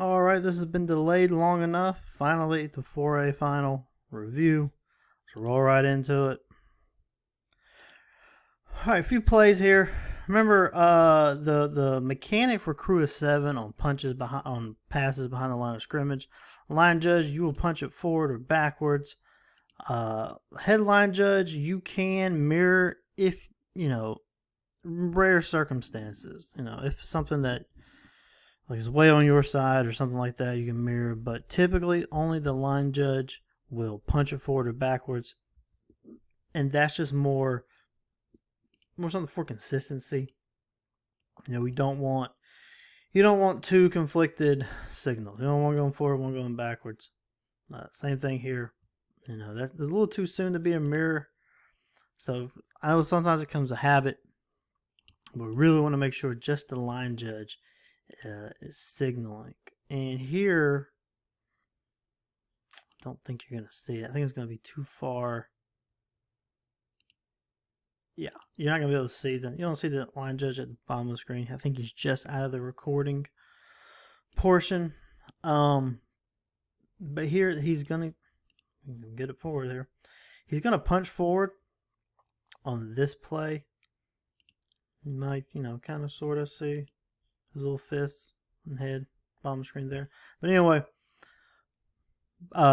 Alright, this has been delayed long enough. Finally, the 4A final review. Let's roll right into it. Alright, a few plays here. Remember, the mechanic for crew of 7 on passes behind the line of scrimmage. Line judge, you will punch it forward or backwards. Headline judge, you can mirror if, rare circumstances. If something that like it's way on your side or something like that, you can mirror. But typically, only the line judge will punch it forward or backwards, and that's just more something for consistency. You don't want two conflicted signals. You don't want going forward, one going backwards. Same thing here. That's a little too soon to be a mirror. So I know sometimes it comes a habit, but we really want to make sure just the line judge is signaling. And here, I don't think you're going to see it. I think it's going to be too far. Yeah, you're not going to be able to see you don't see the line judge at the bottom of the screen. I think he's just out of the recording portion. But here he's going to get it forward there. He's going to punch forward on this play. You might, kind of sort of see his little fists and head, bottom of the screen there. But anyway,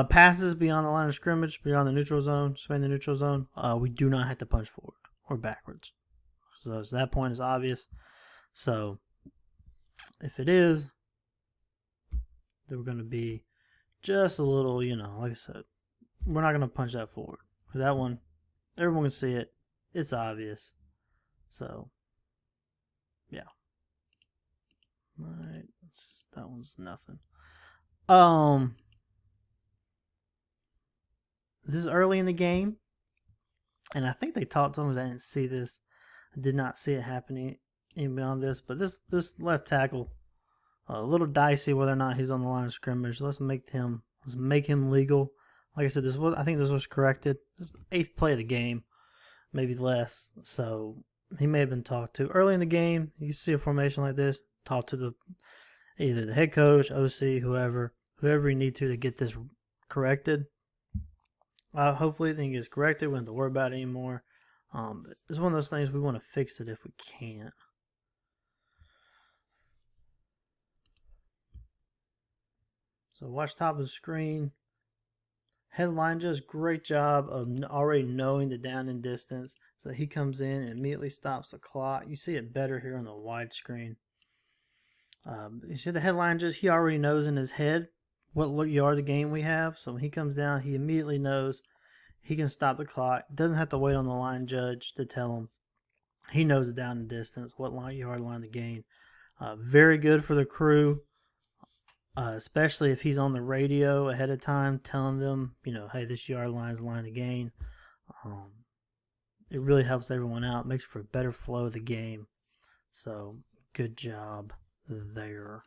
passes beyond the line of scrimmage, beyond the neutral zone, spanning the neutral zone, we do not have to punch forward or backwards. So that point is obvious. So if it is, then we're going to be just a little, like I said, we're not going to punch that forward. For that one, everyone can see it. It's obvious. So, yeah. Alright, that one's nothing. This is early in the game, and I think they talked to him. I didn't see this. I did not see it happening even beyond this. But this left tackle, a little dicey whether or not he's on the line of scrimmage. Let's make him legal. Like I said, I think this was corrected. This is the 8th play of the game, maybe less. So he may have been talked to early in the game. You see a formation like this, talk to either the head coach, OC, whoever you need to get this corrected. Hopefully the thing gets corrected. We don't have to worry about it anymore. It's one of those things we want to fix it if we can. So watch top of the screen. Headline just great job of already knowing the down and distance. So he comes in and immediately stops the clock. You see it better here on the wide screen. You see the headline just, he already knows in his head what yard of the game we have. So when he comes down, he immediately knows he can stop the clock. Doesn't have to wait on the line judge to tell him. He knows the down and distance, what yard line to gain. Very good for the crew. Especially if he's on the radio ahead of time telling them, hey, this yard line is the line to gain. It really helps everyone out. Makes for a better flow of the game. So, good job there.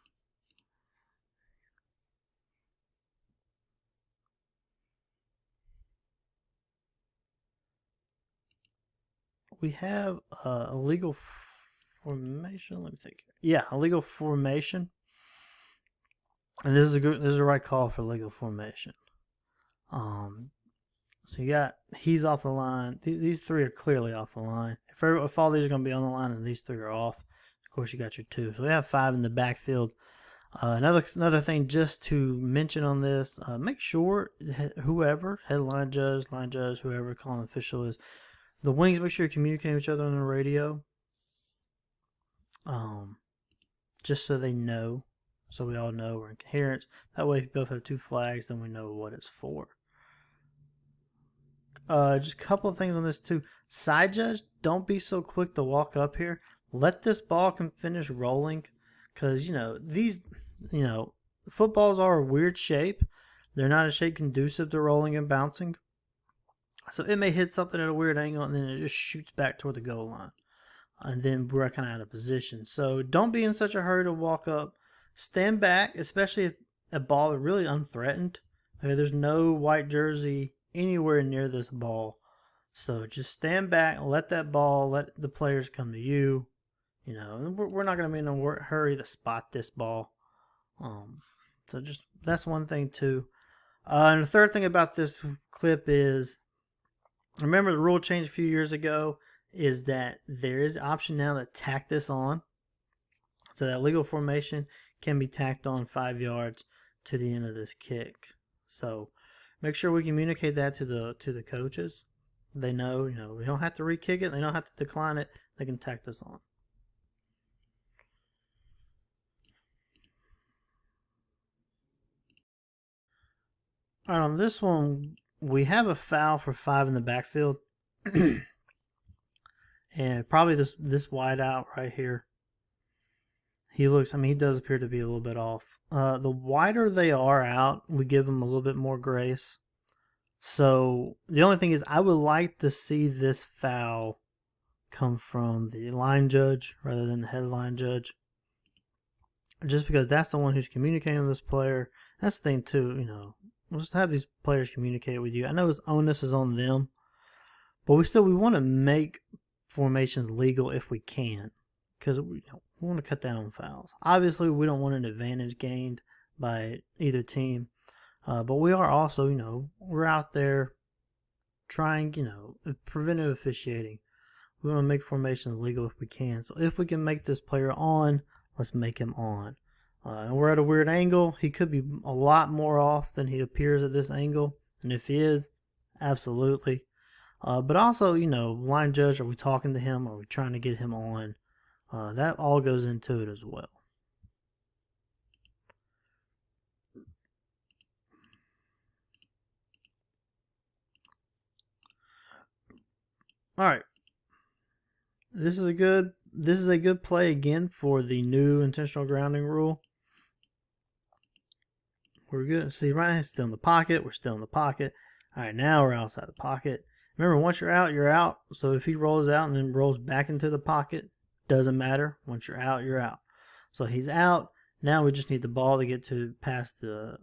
We have a legal formation. Let me think. Yeah, a legal formation. And this is a right call for legal formation. So you got, he's off the line. These 3 are clearly off the line. If all these are going to be on the line and these 3 are off, of course you got your 2. So we have 5 in the backfield. Another thing just to mention on this, make sure whoever, headline judge, line judge, whoever calling official is, the wings, make sure you communicate with each other on the radio. Just so they know. So we all know we're in coherence. That way, if you both have 2 flags, then we know what it's for. Just a couple of things on this too. Side judge, don't be so quick to walk up here. Let this ball can finish rolling, because these, footballs are a weird shape. They're not a shape conducive to rolling and bouncing. So it may hit something at a weird angle, and then it just shoots back toward the goal line, and then we're kind of out of position. So don't be in such a hurry to walk up. Stand back, especially if a ball is really unthreatened. Okay, there's no white jersey anywhere near this ball. So just stand back, let the players come to you. We're not going to be in a hurry to spot this ball. So just that's one thing too. And the third thing about this clip is, remember the rule change a few years ago is that there is an option now to tack this on. So that legal formation can be tacked on 5 yards to the end of this kick. So make sure we communicate that to the coaches. They know, we don't have to re-kick it. They don't have to decline it. They can tack this on. All right, on this one, we have a foul for 5 in the backfield. And probably this wide out right here. He does appear to be a little bit off. The wider they are out, we give them a little bit more grace. So the only thing is, I would like to see this foul come from the line judge rather than the headline judge. Just because that's the one who's communicating with this player. That's the thing too, we'll just have these players communicate with you. I know onus is on them, but we want to make formations legal if we can, because we want to cut down on fouls. Obviously, we don't want an advantage gained by either team, but we are also, we're out there trying, preventive officiating. We want to make formations legal if we can. So if we can make this player on, let's make him on. And we're at a weird angle. He could be a lot more off than he appears at this angle. And if he is, absolutely. But also, line judge, are we talking to him? Are we trying to get him on? That all goes into it as well. All right. This is a good play again for the new intentional grounding rule. We're good. See, right now, still in the pocket. We're still in the pocket. All right, now we're outside the pocket. Remember, once you're out, you're out. So if he rolls out and then rolls back into the pocket, doesn't matter. Once you're out, you're out. So he's out. Now we just need the ball to get past to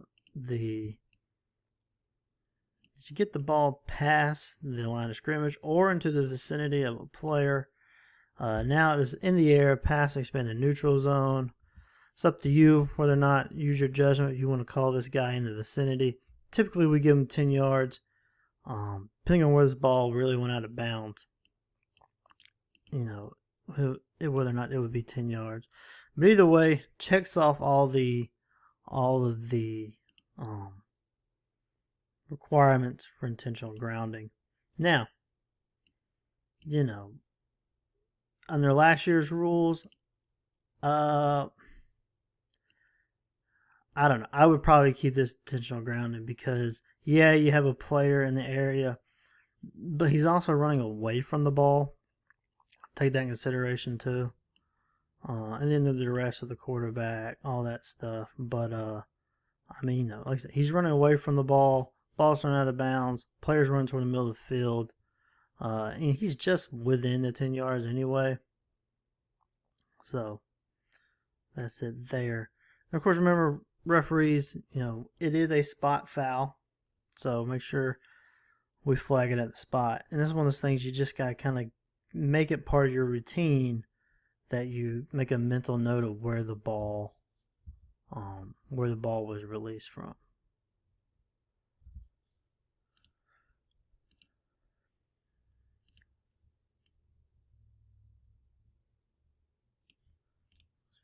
get the ball past the line of scrimmage or into the vicinity of a player. Now it is in the air, pass, expand the neutral zone. It's up to you whether or not, use your judgment, if you want to call this guy in the vicinity. Typically, we give him 10 yards. Depending on where this ball really went out of bounds, whether or not it would be 10 yards. But either way, checks off all of the requirements for intentional grounding. Now, under last year's rules, I don't know. I would probably keep this intentional grounding because, yeah, you have a player in the area, but he's also running away from the ball. Take that in consideration too. And then the rest of the quarterback, all that stuff. But, like I said, he's running away from the ball. Ball's running out of bounds. Players running toward the middle of the field. And he's just within the 10 yards anyway. So, that's it there. And of course, remember, referees, it is a spot foul, so make sure we flag it at the spot. And this is one of those things you just got to kind of make it part of your routine, that you make a mental note of where the ball was released from.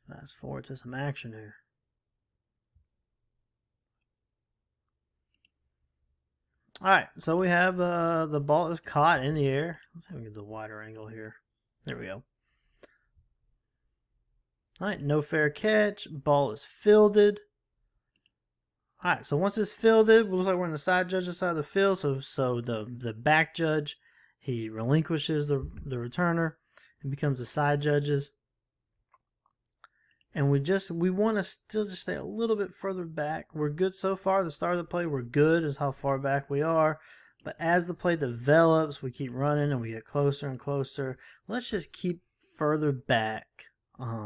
Let's fast forward to some action here. All right, so we have the ball is caught in the air. Let's have we get the wider angle here. There we go. All right, no fair catch. Ball is fielded. All right, so once it's fielded, it looks like we're on the side judge's side of the field. So the back judge, he relinquishes the returner and becomes the side judge's. And we want to still just stay a little bit further back. We're good so far. The start of the play, we're good is how far back we are. But as the play develops, we keep running and we get closer and closer. Let's just keep further back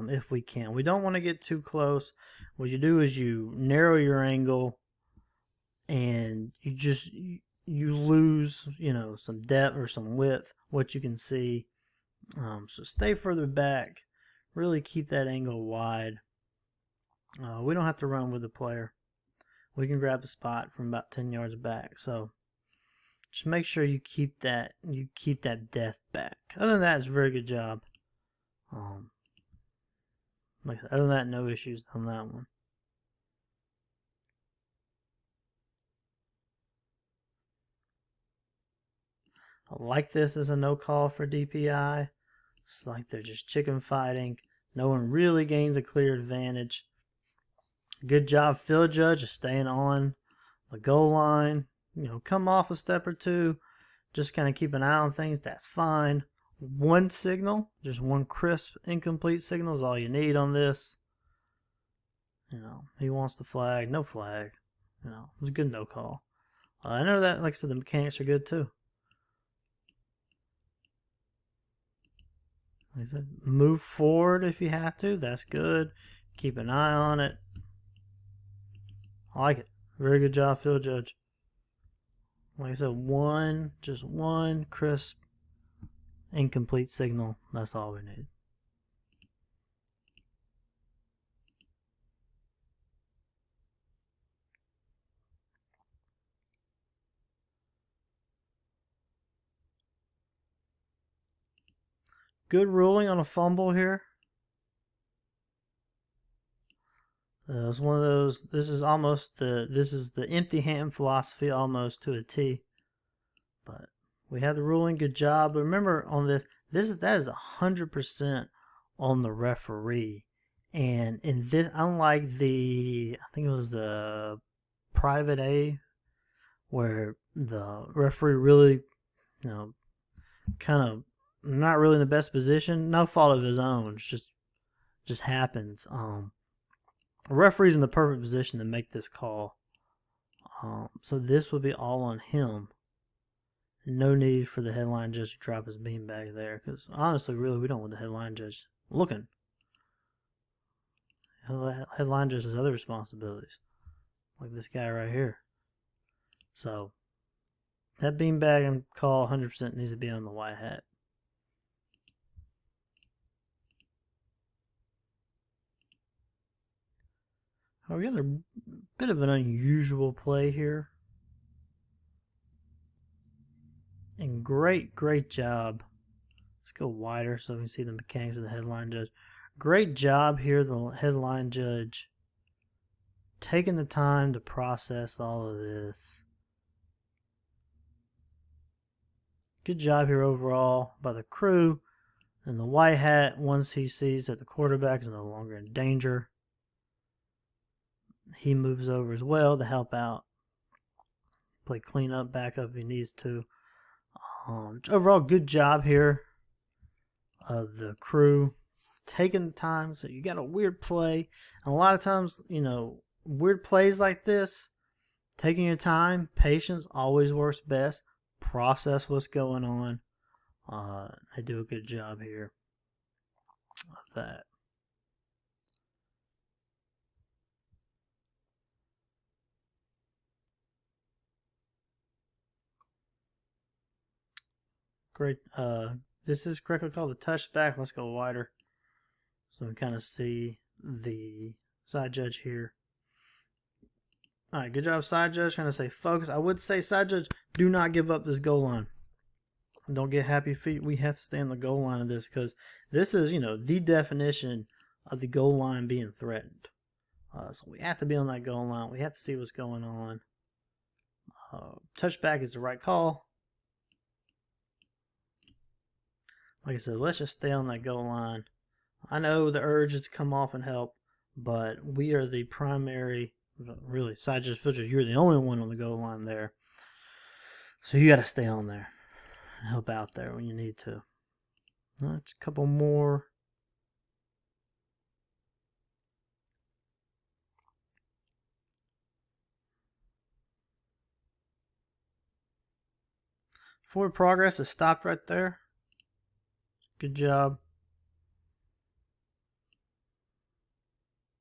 if we can. We don't want to get too close. What you do is you narrow your angle and you lose, some depth or some width, what you can see. So stay further back. Really keep that angle wide. We don't have to run with the player. we can grab a spot from about 10 yards back. So just make sure you keep that depth back. Other than that, it's a very good job. Like I said, other than that, no issues on that one. I like this as a no call for DPI. It's like they're just chicken fighting. No one really gains a clear advantage. Good job, field judge, of staying on the goal line. Come off a step or two. Just kind of keep an eye on things. That's fine. One signal, just one crisp, incomplete signal is all you need on this. He wants the flag, no flag. It was a good no call. I know that, like I said, the mechanics are good too. Like I said, move forward if you have to. That's good. Keep an eye on it. I like it. Very good job, field judge. Like I said, just one crisp, incomplete signal. That's all we need. Good ruling on a fumble here. It's one of those. This is the empty hand philosophy almost to a T. But we had the ruling. Good job. But remember on that is 100% on the referee. And in this, unlike I think it was the Private A, where the referee really, kind of not really in the best position. No fault of his own. It's just happens. The referee's in the perfect position to make this call. So this would be all on him. No need for the headline judge to drop his beanbag there, because honestly, really, we don't want the headline judge looking. The headline judge has other responsibilities, like this guy right here. So that beanbag call 100% needs to be on the white hat. We got a bit of an unusual play here. And great job. Let's go wider so we can see the mechanics of the headline judge. Great job here, the headline judge, taking the time to process all of this. Good job here overall by the crew. And the white hat, once he sees that the quarterback is no longer in danger, he moves over as well to help out. Play cleanup, backup if he needs to. Overall, good job here of the crew taking the time. So you got a weird play, and a lot of times, weird plays like this, taking your time, patience always works best. Process what's going on. They do a good job here of that. Great. This is correctly called a touchback. Let's go wider so we kind of see the side judge here. All right, good job, side judge. Trying to say focus. I would say, side judge, do not give up this goal line. Don't get happy feet. We have to stay on the goal line of this, because this is, the definition of the goal line being threatened. So we have to be on that goal line. We have to see what's going on. Touchback is the right call. Like I said, let's just stay on that goal line. I know the urge is to come off and help, but we are the primary, really, side judge, field judge. You're the only one on the goal line there. So you got to stay on there and help out there when you need to. That's a couple more. Forward progress is stopped right there. Good job.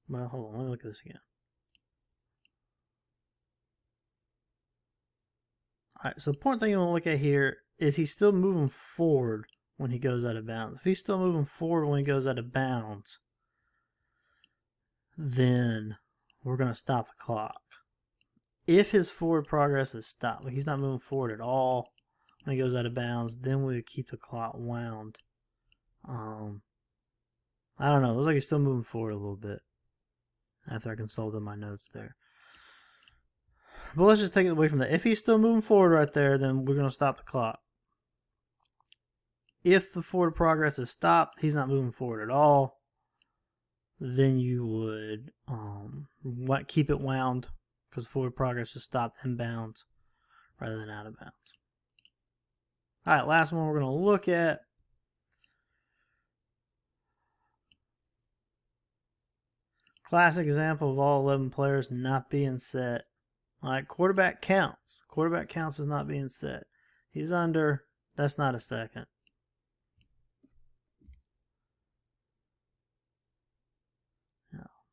Well, hold on. Let me look at this again. Alright, so the important thing you want to look at here is he's still moving forward when he goes out of bounds. If he's still moving forward when he goes out of bounds, then we're going to stop the clock. If his forward progress is stopped, like he's not moving forward at all when he goes out of bounds, then we would keep the clock wound. I don't know. It looks like he's still moving forward a little bit after I consulted my notes there. But let's just take it away from that. If he's still moving forward right there, then we're going to stop the clock. If the forward progress is stopped, he's not moving forward at all, then you would keep it wound because forward progress is stopped in bounds rather than out of bounds. All right, last one we're going to look at. Classic example of all 11 players not being set. All right, quarterback counts. Quarterback counts as not being set. He's under. That's not a second.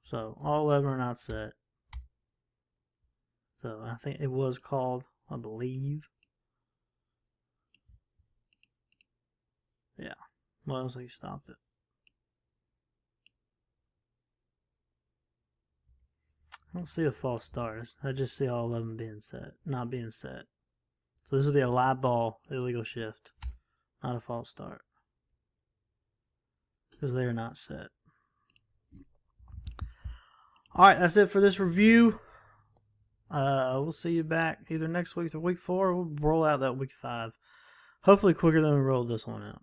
So all 11 are not set. So I think it was called, I believe. Yeah. Well, so you stopped it. I don't see a false start. I just see all 11 being set, not being set. So this will be a live ball, illegal shift, not a false start. Because they are not set. Alright, that's it for this review. We'll see you back either next week or week 4. We'll roll out that week 5. Hopefully quicker than we rolled this one out.